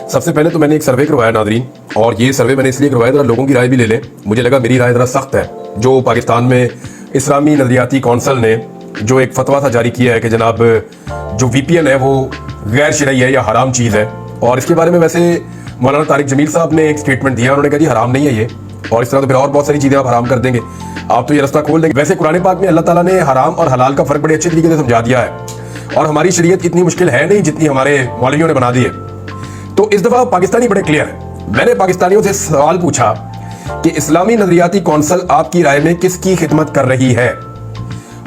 सबसे पहले तो मैंने एक सर्वे करवाया नादरीन, और ये सर्वे मैंने इसलिए करवाया जरा लोगों की राय भी ले लें। मुझे लगा मेरी राय जरा सख्त है। जो पाकिस्तान में इस्लामी नजरियाती कौंसिल ने जो एक फतवा था जारी किया है कि जनाब जो VPN है वो गैर शरई है या हराम चीज़ है, और इसके बारे में वैसे मौलाना तारिक जमील साहब ने एक स्टेटमेंट दिया। उन्होंने कहा जी हराम नहीं है ये, और इस तरह तो फिर और बहुत सारी चीज़ें आप हराम कर देंगे, आप तो ये रास्ता खोल देंगे। वैसे कुरान पाक में अल्लाह ताला ने हराम और हलाल का फ़र्क बड़े अच्छे तरीके से समझा दिया है, और हमारी शरीयत इतनी मुश्किल है नहीं जितनी हमारे मौलवियों ने बना दी है। तो इस दफ़ा पाकिस्तानी बड़े क्लियर है। मैंने पाकिस्तानियों से सवाल पूछा कि इस्लामी नजरियाती कौंसिल आपकी राय में किसकी खिदमत कर रही है,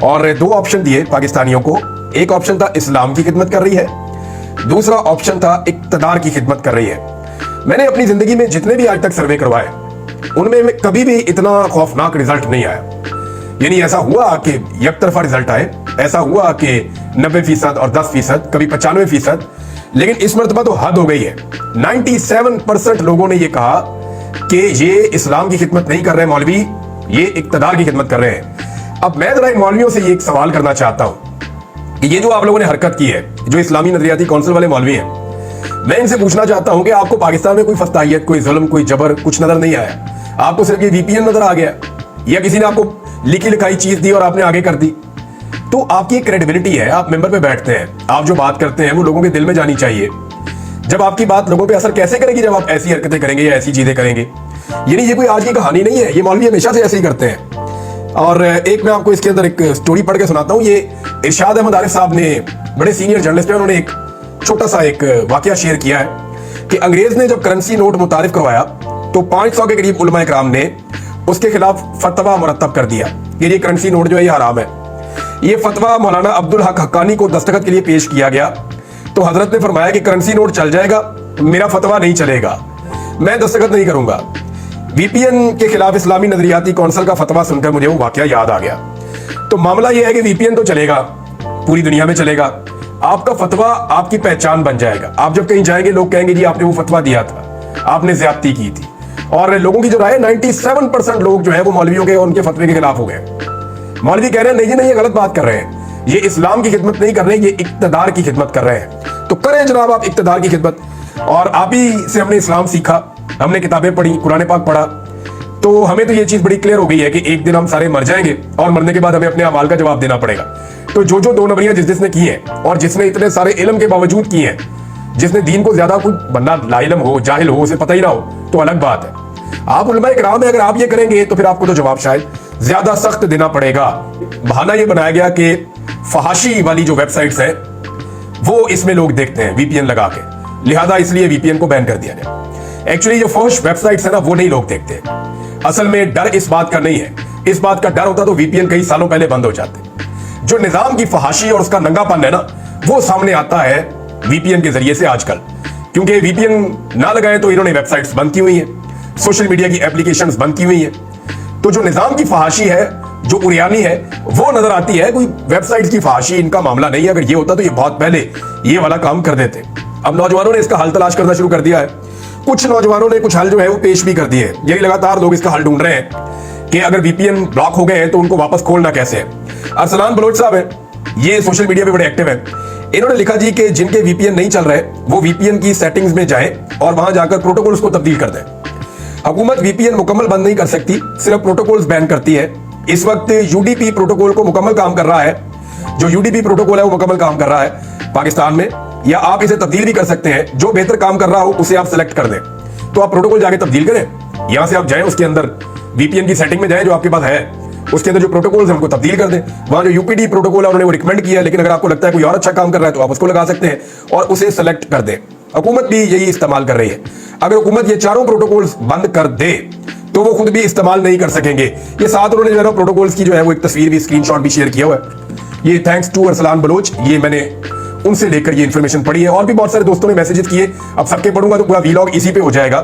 और दो ऑप्शन दिए पाकिस्तानियों को। एक ऑप्शन था इस्लाम की खिदमत कर रही है, दूसरा ऑप्शन था इक्तदार की खिदमत कर रही है। मैंने अपनी जिंदगी में जितने भी आज तक सर्वे करवाए उनमें कभी भी इतना खौफनाक रिजल्ट नहीं आया। यानी ऐसा हुआ कि एक तरफा रिजल्ट आए, ऐसा हुआ कि 90% और 10%, कभी 95%, लेकिन इस मरतबा तो हद हो गई है। 97% लोगों ने यह कहा कि ये इस्लाम की खिदमत नहीं कर रहे मौलवी, ये इक्तदार की खिदमत कर रहे हैं। अब मैं जरा इन मौलवियों से ये एक सवाल करना चाहता हूं कि ये जो आप लोगों ने हरकत की है, जो इस्लामी नजरियाती कौंसिल वाले मौलवी हैं, मैं इनसे पूछना चाहता हूं कि आपको पाकिस्तान में कोई फस्ताहियत, कोई जुल्म, कोई जबर कुछ नजर नहीं आया? आपको सिर्फ ये VPN नजर आ गया, या किसी ने आपको लिखी लिखाई चीज दी और आपने आगे कर दी? तो आपकी एक क्रेडिबिलिटी है, आप मेंबर पे बैठते हैं, आप जो बात करते हैं वो लोगों के दिल में जानी चाहिए। जब आपकी बात लोगों पे असर कैसे करेगी जब आप ऐसी हरकतें करेंगे या ऐसी चीजें करेंगे? यानी ये कोई आज की कहानी नहीं है, ये मौलवी हमेशा से ऐसे ही करते हैं। और एक मैं आपको इसके अंदर एक स्टोरी पढ़ के सुनाता हूँ। ये इरशाद अहमद आरिफ साहब ने, बड़े सीनियर जर्नलिस्ट हैं, उन्होंने एक छोटा सा एक वाकया शेयर किया है कि अंग्रेज ने जब करेंसी नोट मुतारिफ करवाया तो 500 के करीब उलमा इकराम ने उसके खिलाफ फतवा मुरतब कर दिया कि ये करेंसी नोट जो है ये हराम है। ये फतवा मौलाना अब्दुल हक हक्कानी को दस्तखत के लिए पेश किया गया, तो हजरत ने फरमाया कि करेंसी नोट चल जाएगा, मेरा फतवा नहीं चलेगा, मैं दस्तखत नहीं करूंगा। VPN के खिलाफ इस्लामी नजरियाती कौंसिल का फतवा सुनकर मुझे वो वाकया याद आ गया। तो मामला यह है कि VPN तो चलेगा, पूरी दुनिया में चलेगा, आपका फतवा आपकी पहचान बन जाएगा। आप जब कहीं जाएंगे लोग कहेंगे जी आपने वो फतवा दिया था, आपने ज्यादती की थी। और लोगों की जो राय, 97% लोग जो है वो मौलवियों के और उनके फतवे के खिलाफ हो गए। मौलवी कह रहे हैं नहीं जी नहीं, ये गलत बात कर रहे हैं, ये इस्लाम की खिदमत नहीं कर रहे हैं, ये इक्तदार की खिदमत कर रहे हैं। तो करें जनाब आप इक्तदार की खिदमत। और आप ही से हमने इस्लाम सीखा, हमने किताबें पढ़ी, कुरान पाक पढ़ा, तो हमें तो ये चीज बड़ी क्लियर हो गई है कि एक दिन हम सारे मर जाएंगे और मरने के बाद हमें अपने अमाल का जवाब देना पड़ेगा। तो जो जो दो नंबरियां जिसने की है, और जिसने इतने सारे इल्म के बावजूद की है, जिसने दीन को ज्यादा, कोई बंदा लाइलम हो, जाहिल हो, उसे पता ही ना हो तो अलग बात है। आप उलमा इकराम है, अगर आप ये करेंगे तो फिर आपको तो जवाब शायद ज्यादा सख्त देना पड़ेगा। बहाना ये बनाया गया कि फहाशी वाली जो वेबसाइट्स हैं वो इसमें लोग देखते हैं VPN लगा के, लिहाजा इसलिए VPN को बैन कर दिया गया। एक्चुअली जो फौश वेबसाइट्स है ना वो नहीं लोग देखते। असल में डर इस बात का नहीं है, इस बात का डर होता तो VPN कई सालों पहले बंद हो जाते। जो निजाम की फहाशी और उसका नंगापन है ना वो सामने आता है VPN के जरिए से आजकल, क्योंकि VPN ना लगाए तो इन्होंने वेबसाइट्स बंद की हुई है, सोशल मीडिया की एप्लीकेशंस बंद की हुई है। तो जो निजाम की फहाशी है, जो उरियानी है, वो नजर आती है। कोई वेबसाइट्स की फहाशी इनका मामला नहीं है। अगर ये होता तो ये बहुत पहले ये वाला काम कर देते। अब नौजवानों ने इसका हल तलाश करना शुरू कर दिया है। कुछ नौजवानों ने कुछ हल जो है वो पेश भी कर दिए हैं। यही लगातार लोग इसका हल ढूंढ रहे हैं कि अगर VPN ब्लॉक हो गए हैं तो उनको वापस खोलना कैसे है। अरसलान बलोच साहब है, ये सोशल मीडिया पे बड़े एक्टिव है। इन्होंने लिखा जी कि जिनके VPN नहीं चल रहे वो VPN की सेटिंग्स में जाएं और वहां जाकर प्रोटोकॉल्स को तब्दील कर दें। हुकूमत VPN मुकम्मल बंद नहीं कर सकती, सिर्फ प्रोटोकॉल्स बैन करती है। इस वक्त UDP प्रोटोकॉल को मुकम्मल काम कर रहा है, जो UDP प्रोटोकॉल है वो मुकम्मल काम कर रहा है पाकिस्तान में, या आप इसे तब्दील भी कर सकते हैं। जो बेहतर काम कर रहा हो उसे आप सेलेक्ट कर दें, तो आप प्रोटोकॉल जाके तब्दील करें। यहां से आप जाएं, उसके अंदर VPN की सेटिंग में जाएं जो आपके पास है, उसके अंदर जो प्रोटोकॉल्स हैं उनको तब्दील कर दें। वहां जो UPD प्रोटोकॉल है उन्होंने वो रिकमेंड किया है, लेकिन अगर आपको लगता है कोई और अच्छा काम कर रहा है तो आप उसको लगा सकते हैं और उसे सेलेक्ट कर दें। हुकूमत भी यही इस्तेमाल कर रही है। अगर हुकूमत ये चारों प्रोटोकॉल्स बंद कर दे तो वो खुद भी इस्तेमाल नहीं कर सकेंगे। ये साथ उन्होंने जो है ना प्रोटोकॉल्स की जो है वो एक तस्वीर भी, स्क्रीनशॉट भी शेयर किया हुआ है। ये थैंक्स टू अरसलान बलोच, ये मैंने उनसे लेकर ये इन्फॉर्मेशन पढ़ी है। और भी बहुत सारे दोस्तों ने मैसेजेस किए, अब सबके पढ़ूंगा तो पूरा वीलॉग इसी पे हो जाएगा।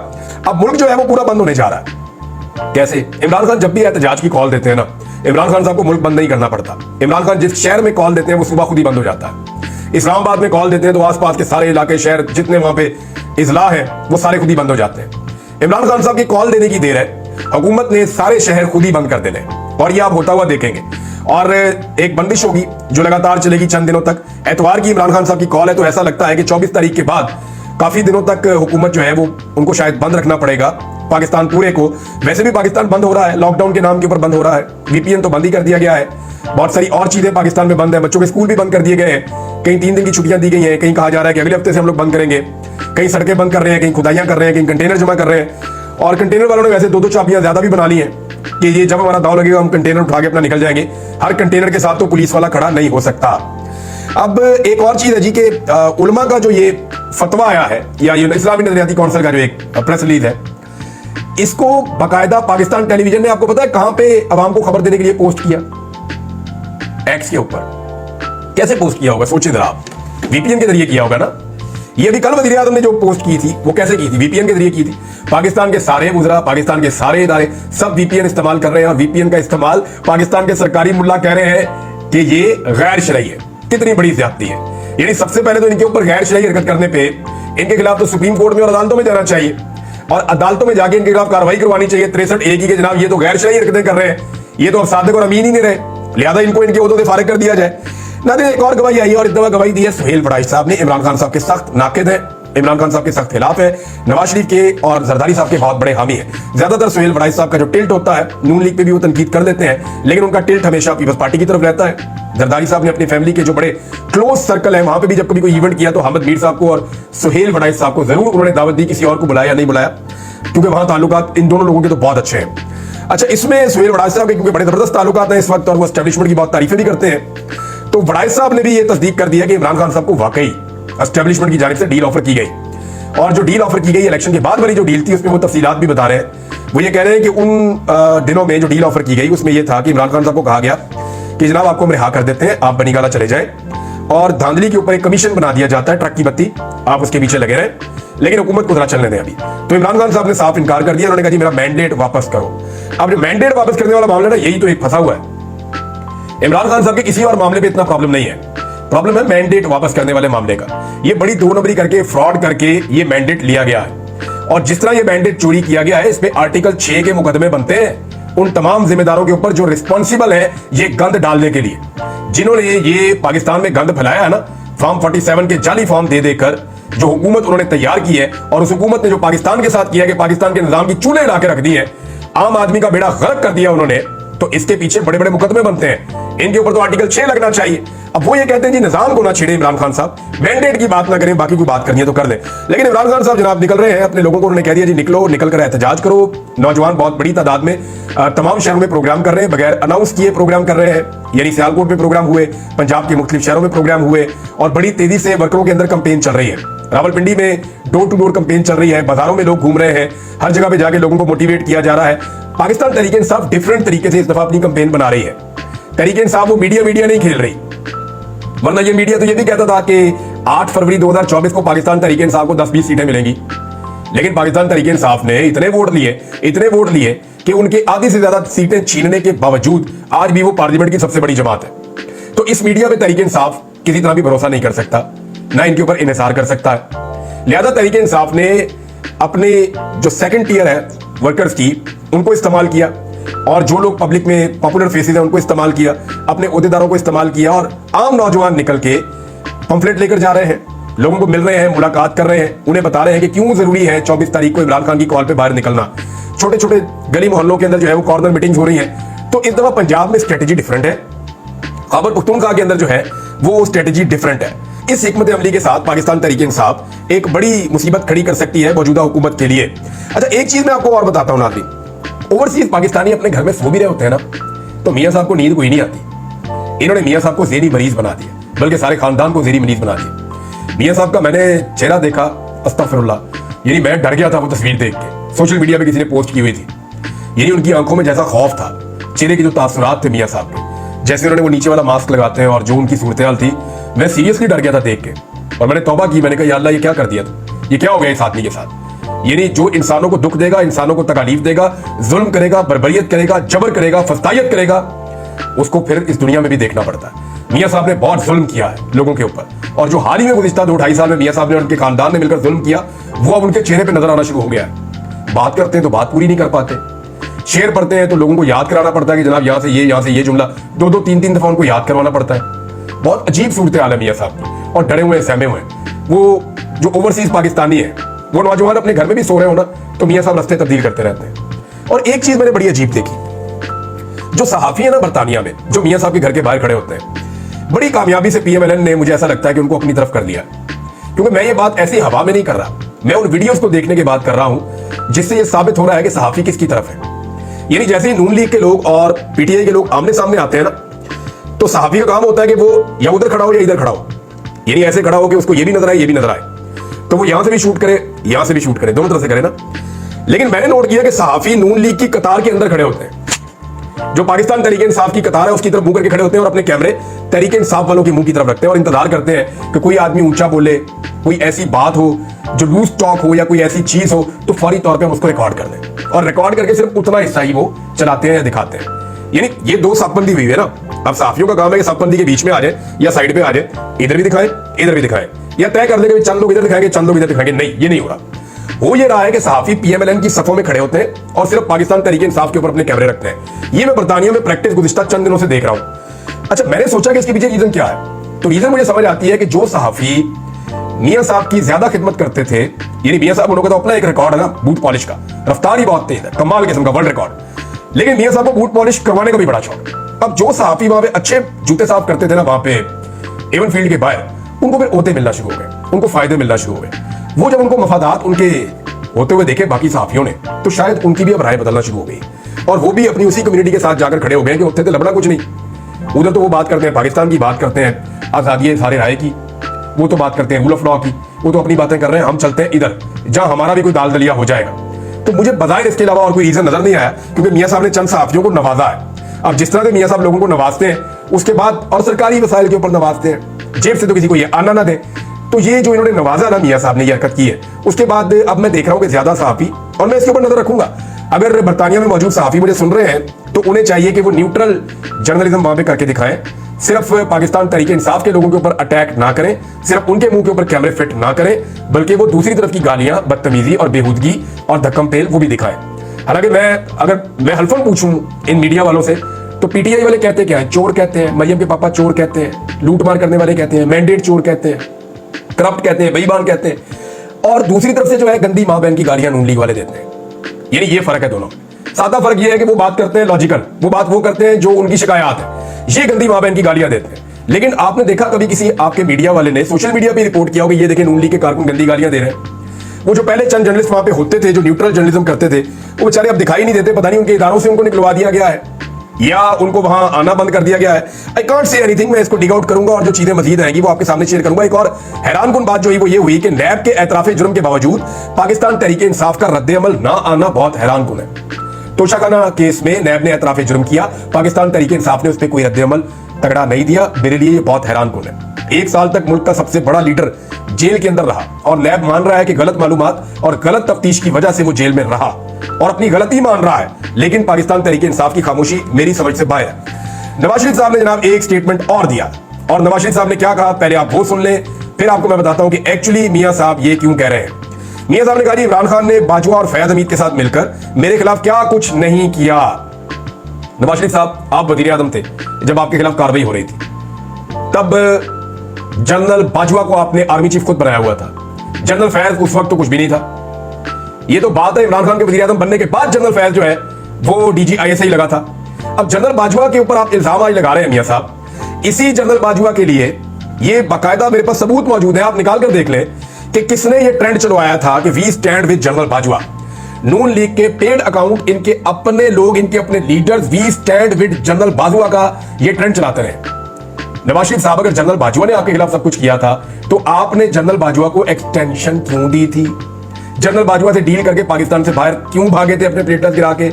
अब मुल्क जो है वो पूरा बंद होने जा रहा है। कैसे? इमरान खान जब भी एहतजाज की कॉल देते हैं ना, इमरान खान साहब को मुल्क बंद नहीं करना पड़ता। इमरान खान जिस शहर में कॉल देते हैं वो सुबह खुद ही बंद हो जाता है। इस्लामाबाद में कॉल देते हैं तो आसपास के सारे इलाके, शहर जितने वहां पे इजला है वो सारे खुद ही बंद हो जाते हैं। इमरान खान साहब की कॉल देने की देर है, हुकूमत ने सारे शहर खुद ही बंद कर देने, और ये आप होता हुआ देखेंगे। और एक बंदिश होगी जो लगातार चलेगी चंद दिनों तक। एतवार की इमरान खान साहब की कॉल है तो ऐसा लगता है कि 24 तारीख के बाद काफी दिनों तक हुकूमत जो है वो उनको शायद बंद रखना पड़ेगा, पाकिस्तान पूरे को। वैसे भी पाकिस्तान बंद हो रहा है, लॉकडाउन के नाम के ऊपर बंद हो रहा है, वीपीएन तो बंद ही कर दिया गया है, बहुत सारी और चीजें पाकिस्तान में बंद है, बच्चों के स्कूल भी बंद कर दिए गए हैं, कहीं 3 दिन की छुट्टियां दी गई हैं, कहीं कहा जा रहा है कि अगले हफ्ते से हम लोग बंद करेंगे, कहीं सड़कें बंद कर रहे हैं, कहीं खुदाइयां कर रहे हैं, कहीं कंटेनर जमा कर रहे हैं। और कंटेनर वालों ने वैसे 2-2 चाबियां ज्यादा भी बना ली हैं कि ये जब हमारा दाव लगेगा हम कंटेनर उठा के अपना निकल जाएंगे। हर कंटेनर के साथ तो पुलिस वाला खड़ा नहीं हो सकता। अब एक और चीज है जी कि उलमा का जो ये फतवा आया है, या ये इस्लामी नजरियाती काउंसिल का जो एक प्रेस रिलीज है, इसको बाकायदा पाकिस्तान टेलीविजन ने, आपको पता है कहां पे अवाम को खबर देने के लिए पोस्ट किया? एक्स के ऊपर। कैसे पोस्ट किया होगा सोचिए जरा आप, वीपीएन के जरिए किया होगा ना। ये भी कल वज़ीर आज़म ने जो पोस्ट की थी वो कैसे की थी? वीपीएन के जरिए की थी। पाकिस्तान के सारे वुज़रा, पाकिस्तान के सारे इदारे सब वीपीएन इस्तेमाल कर रहे हैं, और वीपीएन का इस्तेमाल पाकिस्तान के सरकारी मुल्ला कह रहे हैं कि ये गैर शरई है। कितनी बड़ी ज्यादती है। यानी सबसे पहले तो इनके ऊपर गैर शरई हरकत करने पे इनके खिलाफ तो सुप्रीम कोर्ट में और अदालतों में जाना चाहिए, और अदालतों में जाके इनके खिलाफ कार्रवाई करवानी चाहिए 63A की, जनाब ये तो गैर शरई हरकतें कर रहे हैं, ये तो अब सादिक और अमीन ही नहीं रहे, लिहाजा इनको इनके ओहदों से फारिग कर दिया जाए। नाज़रीन, एक और गवाही आई है, और इस दफा गवाही दी है सुहेल बड़ाइश साहब ने। इमरान खान साहब के सख्त नाकिद है, इमरान खान साहब के सख्त खिलाफ है, नवाज शरीफ के और जरदारी साहब के बहुत बड़े हामी है। ज्यादातर सुहेल बड़ाइश साहब का जो टिल्ट होता है, नून लीग पे भी वो तनकीद कर लेते हैं, लेकिन उनका टिल्ट हमेशा पीपल्स पार्टी की तरफ रहता है। जरदारी साहब ने अपनी फैमिली के जो बड़े क्लोज सर्कल है वहां पे भी जब कभी कोई इवेंट किया तो हामिद मीर साहब को और सुहेल बड़ाइश साहब को जरूर उन्होंने दावत दी, किसी और को बुलाया नहीं बुलाया, क्योंकि वहां ताल्लुकात इन दोनों लोगों के तो बहुत अच्छे हैं। अच्छा, इसमें सुहेल बड़ाइश साहब के क्योंकि बड़े जबरदस्त ताल्लुकात हैं इस वक्त, और वो एस्टेब्लिशमेंट की बहुत तारीफें भी करते हैं, तो बड़ाइश साहब ने भी ये तस्दीक कर दिया कि इमरान खान साहब को वाकई एस्टेब्लिशमेंट की जानिब से डील ऑफर की गई, और जो डील ऑफर की गई इलेक्शन के बाद वाली जो डील थी उसमें वो तफसीलात भी बता रहे हैं। वो ये कह रहे हैं कि उन दिनों में जो डील ऑफर की गई उसमें ये था कि इमरान खान साहब को कहा गया कि जनाब आपको हम रिहा कर देते हैं, आप बनीगाला चले जाएं, और धांधली के ऊपर एक कमीशन बना दिया जाता है, ट्रक की बत्ती, आप उसके पीछे लगे रहें, लेकिन हुकूमत को जरा चलने दें अभी। तो इमरान खान साहब ने साफ इनकार कर दिया, उन्होंने कहा जी मेरा मैंडेट वापस करो। अब जो मैंडेट वापस करने वाला मामला ना, यही तो एक फंसा हुआ है। इमरान खान साहब के किसी और मामले पे इतना प्रॉब्लम नहीं है, प्रॉब्लम है मैंडेट वापस करने वाले मामले का। ये बड़ी 2 नंबरी करके, फ्रॉड करके ये मैंडेट लिया गया है, और जिस तरह ये मैंडेट चोरी किया गया है, इस पे आर्टिकल 6 के मुकदमे बनते हैं उन तमाम जिम्मेदारों के ऊपर जो रिस्पॉन्सिबल है ये गंद डालने के लिए, जिन्होंने ये पाकिस्तान में गंद फैलाया है ना, फॉर्म 47 के जाली फॉर्म दे देकर जो हुकूमत उन्होंने तैयार की है, और उस हुकूमत ने जो पाकिस्तान के साथ किया कि पाकिस्तान के निजाम की चूल्हे ला के रख दी है, आम आदमी का बेड़ा गर्क कर दिया उन्होंने, तो इसके पीछे बड़े बड़े मुकदमे बनते हैं, इनके ऊपर तो आर्टिकल 6 लगना चाहिए। अब वो ये कहते हैं जी निजाम को ना छेड़े इमरान खान साहब, मैंडेट की बात ना करें, बाकी कोई बात करनी है तो कर दें। लेकिन इमरान खान साहब जनाब निकल रहे हैं अपने लोगों को, उन्होंने कह दिया जी निकलो, निकल कर एहतजाज करो। नौजवान बहुत बड़ी तादाद में तमाम शहरों में प्रोग्राम कर रहे हैं, बगैर अनाउंस किए प्रोग्राम कर रहे हैं, यानी सियालकोट में प्रोग्राम हुए, पंजाब के मुख्तलिफ शहरों में प्रोग्राम हुए, और बड़ी तेजी से वर्करों के अंदर कंपेन चल रही है। रावलपिंडी में डोर टू डोर कंपेन चल रही है, बाजारों में लोग घूम रहे हैं, हर जगह पे जाके लोगों को मोटिवेट किया जा रहा है। पाकिस्तान तहरीक इंसाफ डिफरेंट तरीके से इस दफा अपनी कंपेन बना रही है। तहरीक इंसाफ वो मीडिया नहीं खेल रही, वरना ये मीडिया तो ये भी कहता था कि 8 फरवरी 2024 को पाकिस्तान तहरीक इंसाफ को 10-20 सीटें मिलेंगी, लेकिन पाकिस्तान तहरीक इंसाफ ने इतने वोट लिए कि उनके आधी से ज्यादा सीटें छीनने के बावजूद आज भी वो पार्लियामेंट की सबसे बड़ी जमात है। तो इस मीडिया पे तहरीक इंसाफ किसी तरह भी भरोसा नहीं कर सकता, ना इनके ऊपर इन्हिसार कर सकता है। लिहाजा तहरीक इंसाफ ने अपने जो सेकंड टियर है वर्कर्स की, उनको इस्तेमाल किया, और जो लोग पब्लिक में पॉपुलर फेसेस हैं उनको इस्तेमाल किया, अपने ओहदेदारों को इस्तेमाल किया, और आम नौजवान निकल के पंफलेट लेकर जा रहे हैं, लोगों को मिल रहे हैं, मुलाकात कर रहे हैं, उन्हें बता रहे हैं कि क्यों जरूरी है 24 तारीख को इमरान खान की कॉल पे बाहर निकलना। छोटे छोटे गली मोहल्लों के अंदर जो है वो कॉर्नर मीटिंग्स हो रही हैं। तो इस दफा पंजाब में स्ट्रेटेजी डिफरेंट है, खैबर पख्तूनख्वा के अंदर जो है वो स्ट्रेटेजी डिफरेंट है। इस हिकमत अमली के साथ पाकिस्तान तहरीक इंसाफ एक बड़ी मुसीबत खड़ी कर सकती है मौजूदा हुकूमत के लिए। अच्छा, एक चीज मैं आपको और बताता हूं नाज़रीन, ओवरसीज पाकिस्तानी अपने घर में सो भी रहे होते हैं ना, तो मियां साहब को नींद कोई नहीं आती। इन्होंने मियां साहब को ज़ेनी मरीज बना दिया, बल्कि सारे खानदान को ज़ेनी मरीज बना दिया। मियां साहब का मैंने चेहरा देखा, अस्तगफिरुल्लाह, यानी मैं डर गया था वो तस्वीर देख के, सोशल मीडिया पे किसी ने पोस्ट की हुई थी। यानी उनकी आंखों में जैसा खौफ था, चेहरे के जो तासुरात थे मियां साहब के, जैसे उन्होंने वो नीचे वाला मास्क लगाते हैं, और जो उनकी सूरत हाल थी, मैं सीरियसली डर गया था देख के, और मैंने तौबा की, मैंने कहा या अल्लाह ये क्या कर दिया तू, ये क्या हो गया इस आदमी के साथ। यानी जो इंसानों को दुख देगा, इंसानों को तकलीफ देगा, जुल्म करेगा, बर्बरियत करेगा, जबर करेगा, फस्तायत करेगा, उसको फिर इस दुनिया में भी देखना पड़ता है। मियां साहब ने बहुत जुल्म किया है लोगों के ऊपर, और जो हाल ही में गुज़िश्ता 2-2.5 साल में मियां साहब ने और उनके खानदान ने मिलकर जुल्म किया, वो अब उनके चेहरे पे नजर आना शुरू हो गया है। बात करते हैं तो बात पूरी नहीं कर पाते, शेर पढ़ते हैं तो लोगों को याद कराना पड़ता है कि जनाब यहाँ से ये जुमला 2-2, 3-3 दफा उनको याद करवाना पड़ता है। बहुत अजीब सूरत हाल है मियां साहब की, और डरे हुए सहमे हुए। वो जो ओवरसीज पाकिस्तानी है, वो नौजवान अपने घर में भी सो रहे हो ना, तो मियां साहब रास्ते तब्दील करते रहते हैं। और एक चीज मैंने बड़ी अजीब देखी, जो सहाफी है ना बरतानिया में, जो मियां साहब के घर के बाहर खड़े होते हैं, बड़ी कामयाबी से पीएमएलएन ने, मुझे ऐसा लगता है कि उनको अपनी तरफ कर लिया। क्योंकि मैं ये बात ऐसी हवा में नहीं कर रहा, मैं उन वीडियोस को देखने की बात कर रहा हूं जिससे ये साबित हो रहा है कि सहाफी किसकी तरफ है। यानी जैसे ही नून लीग के लोग और पीटीआई के लोग आमने सामने आते हैं ना, तो सहाफी का काम होता है कि वो या उधर खड़ा हो या इधर खड़ा हो, यानी ऐसे खड़ा हो कि उसको ये भी नजर आए ये भी नजर आए, तो वो यहां से भी शूट करे यहां से भी शूट करे, दोनों तरफ से करे ना। लेकिन मैंने नोट किया कि सहाफी नून लीग की कतार के अंदर खड़े होते हैं, जो पाकिस्तान तहरीक इंसाफ की कतार है उसकी तरफ मुंह करके खड़े होते हैं और अपने कैमरे तहरीक इंसाफ वालों के मुंह की तरफ रखते हैं और इंतजार करते हैं कि कोई आदमी ऊंचा बोले, कोई ऐसी बात हो जो लूज टॉक हो या कोई ऐसी चीज हो, तो फौरी तौर पे हम उसको रिकॉर्ड कर दें और रिकॉर्ड करके सिर्फ उतना हिस्सा ही वो चलाते हैं या दिखाते हैं। यानी ये दो साफबंदी हुई है ना। अब सहाफियों का काम है कि साफबंदी के बीच में आ जाए या साइड पे आ जाए, इधर भी दिखाएं इधर भी दिखाएं, या तय कर देंगे चंद लोग इधर दिखाएंगे चंद लोग इधर दिखाएंगे। नहीं, ये नहीं हो रहा। हो ये रहा है कि सहाफी पीएमएलएन की सफों में खड़े होते हैं और सिर्फ पाकिस्तान तहरीक इंसाफ के ऊपर अपने कैमरे रखते हैं। ये मैं बरतानिया में प्रैक्टिस गुज़िश्ता चंद दिनों से देख रहा हूं। अच्छा, मैंने सोचा कि इसके पीछे रीजन क्या है, तो रीजन मुझे समझ आती है कि जो सहाफी मियां साहब की ज्यादा खिदमत करते थे, यानी मियां साहब उन्होंने तो अपना एक रिकॉर्ड है ना बूट पॉलिश का, रफ्तार ही बहुत तेज है, कमाल किस्म का वर्ल्ड रिकॉर्ड, लेकिन मियां साहब को बूट पॉलिश करवाने का भी बड़ा शौक। अब जो सहाफी वहां पे अच्छे जूते साफ करते थे ना वहां पे एवन फील्ड के बाहर, उनको फिर ओहदे मिलना शुरू हो गए, उनको फायदे मिलना शुरू हो गए। वो जब उनको मफादात उनके होते हुए देखे बाकी सहाफियों ने, तो शायद उनकी भी अब राय बदलना शुरू हो गई और वो भी अपनी उसी कम्युनिटी के साथ जाकर खड़े हो गए कि उत्थे तो लबड़ा कुछ नहीं। उधर तो वो बात करते हैं पाकिस्तान की, बात करते हैं आजादी सारे राय की, वो तो बात करते हैं रूल ऑफ लॉ की, वो तो अपनी बातें कर रहे हैं, हम चलते हैं इधर जहां हमारा भी कोई दाल दलिया हो जाएगा। तो मुझे बजाय इसके अलावा और कोई रीजन नजर नहीं आया, क्योंकि मियां साहब ने चंद सहाफियों को नवाजा है। अब जिस तरह से मियां साहब लोगों को नवाजते हैं, उसके बाद और सरकारी वसाइल के ऊपर नवाजते हैं, जेब से तो किसी को ये आना ना दे, तो ये जो इन्होंने नवाजा ना मियां साहब ने ये हरकत की है, उसके बाद अब मैं देख रहा हूं कि ज्यादा सहाफी, और मैं इसके ऊपर नजर रखूंगा, अगर बरतानिया में मौजूद सहाफी मुझे सुन रहे हैं तो उन्हें चाहिए कि वो न्यूट्रल जर्नलिज्म वहां पे करके दिखाएं, सिर्फ पाकिस्तान तहरीक इंसाफ के लोगों के ऊपर अटैक ना करें, सिर्फ उनके मुंह के ऊपर कैमरे फिट ना करें, बल्कि वो दूसरी तरफ की गालियां, बदतमीजी और बेहूदगी और धक्कम पेल वो भी दिखाएं। हालांकि अगर मैं हल्फन पूछूं इन मीडिया वालों से, तो पीटीआई वाले कहते क्या है, चोर कहते हैं, मरियम के पापा चोर कहते हैं, लूटमार करने वाले कहते हैं, मैंडेट चोर कहते हैं, करप्ट कहते हैं, बेईमान कहते हैं, और दूसरी तरफ से जो है गंदी मां बहन की गालियां नून लीग वाले देते हैं। यानी ये फर्क है दोनों। सादा फर्क ये है कि वो बात करते हैं लॉजिकल, वो बात वो करते हैं जो उनकी शिकायत है, ये गंदी मां बहन की गालियां देते हैं। लेकिन आपने देखा कभी किसी आपके मीडिया वाले ने सोशल मीडिया पे रिपोर्ट किया होगा, ये देखें नून लीग के कारकुन गंदी गालियां दे रहे हैं। वो जो पहले चंद जर्नलिस्ट वहां पे होते थे जो न्यूट्रल जर्नलिज्म करते थे, वो बेचारे अब दिखाई नहीं देते, पता नहीं उनके इदारों से उनको निकलवा दिया गया है या उनको वहां आना बंद कर दिया गया है। आई कांट से एनीथिंग, मैं इसको डिग आउट करूंगा और जो चीजें मजीद आएंगी वो आपके सामने शेयर करूंगा। एक और हैरानकुन बात जो हुई वो ये हुई कि नैब के एतराफे जुर्म के बावजूद पाकिस्तान तहरीक इंसाफ का रद्द-ए-अमल ना आना बहुत हैरानकुन है। तोशाखाना केस में नैब ने एतराफे जुर्म किया, पाकिस्तान तहरीक इंसाफ ने उस पर कोई रद्द-ए-अमल तगड़ा नहीं दिया। मेरे लिए ये बहुत हैरानकुन है। 1 साल तक मुल्क का सबसे बड़ा लीडर जेल के अंदर रहा और नैब मान रहा है कि गलत मालूमात और गलत तफ्तीश की वजह से वो जेल में रहा और अपनी गलती मान रहा है, लेकिन पाकिस्तान तहरीक इंसाफ की खामोशी मेरी समझ से बाहर है। नवाज शरीफ साहब ने जनाब एक स्टेटमेंट और दिया, और नवाज शरीफ साहब ने क्या कहा पहले आप वो सुन लें, फिर आपको मैं बताता हूं कि एक्चुअली मियां साहब ये क्यों कह रहे हैं। मियां साहब ने कहा इमरान खान ने बाजवा और फैयाज हमीद के साथ मिलकर मेरे खिलाफ क्या कुछ नहीं किया। नवाज शरीफ साहब आप वजीर आजम थे जब आपके खिलाफ कार्रवाई हो रही थी, तब जनरल बाजवा को आपने आर्मी चीफ खुद बनाया हुआ था, जनरल फैयाज उस वक्त तो कुछ भी नहीं था। ये तो बात है इमरान खान के वजीर आजम बनने के बाद जनरल फैयाज जो है वो डीजी आईएसआई लगा था। अब जनरल बाजवा के ऊपर आप इल्जाम आज लगा रहे हैं मियां साहब, इसी जनरल बाजवा के लिए ये बाकायदा मेरे पास सबूत मौजूद है, आप निकाल कर देख लें कि किसने ये ट्रेंड चलवाया था कि we stand with general Bajwa. Noon League के पेड अकाउंट, इनके अपने लोग, इनके अपने leaders we stand with general Bajwa का ये ट्रेंड चलाते रहे। नवाज शरीफ साहब, अगर जनरल बाजवा ने आपके खिलाफ सब कुछ किया था तो आपने जनरल बाजवा को एक्सटेंशन क्यों दी थी? जनरल बाजवा से डील करके पाकिस्तान से बाहर क्यों भागे थे अपने प्लेटर्स गिरा के?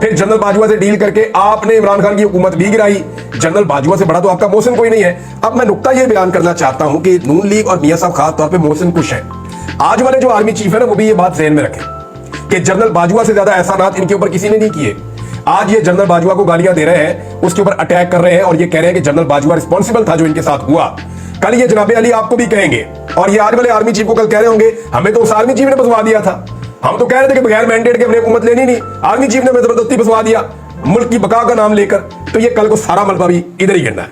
फिर जनरल बाजवा से डील करके आपने इमरान खान की हुकूमत भी गिराई। जनरल बाजवा से बड़ा तो आपका मोहसिन कोई नहीं है। अब मैं नुक्ता यह बयान करना चाहता हूं कि नून लीग और मियां साहब खास तौर पर मोहसिन खुश है। आज वाले जो आर्मी चीफ है ना, वो भी ये बात ज़हन में रखें कि जनरल बाजवा से ज्यादा एहसानात इनके ऊपर किसी ने नहीं किए। आज ये जनरल बाजवा को गालियां दे रहे हैं, उसके ऊपर अटैक कर रहे हैं और ये कह रहे हैं कि जनरल बाजवा रिस्पॉन्सिबल था जो इनके साथ हुआ। कल ये जनाबे अली आपको भी कहेंगे और ये आज वाले आर्मी चीफ को कल कह रहे होंगे हमें तो उस आर्मी चीफ ने फंसवा दिया था, हम तो कह रहे थे कि बगैर मैंडेट के हमने हुकूमत लेनी नहीं, आर्मी चीफ ने हमें जबरदस्ती फंसवा दिया मुल्क की बका का नाम लेकर। तो ये कल को सारा मलबा भी इधर ही गिरना है।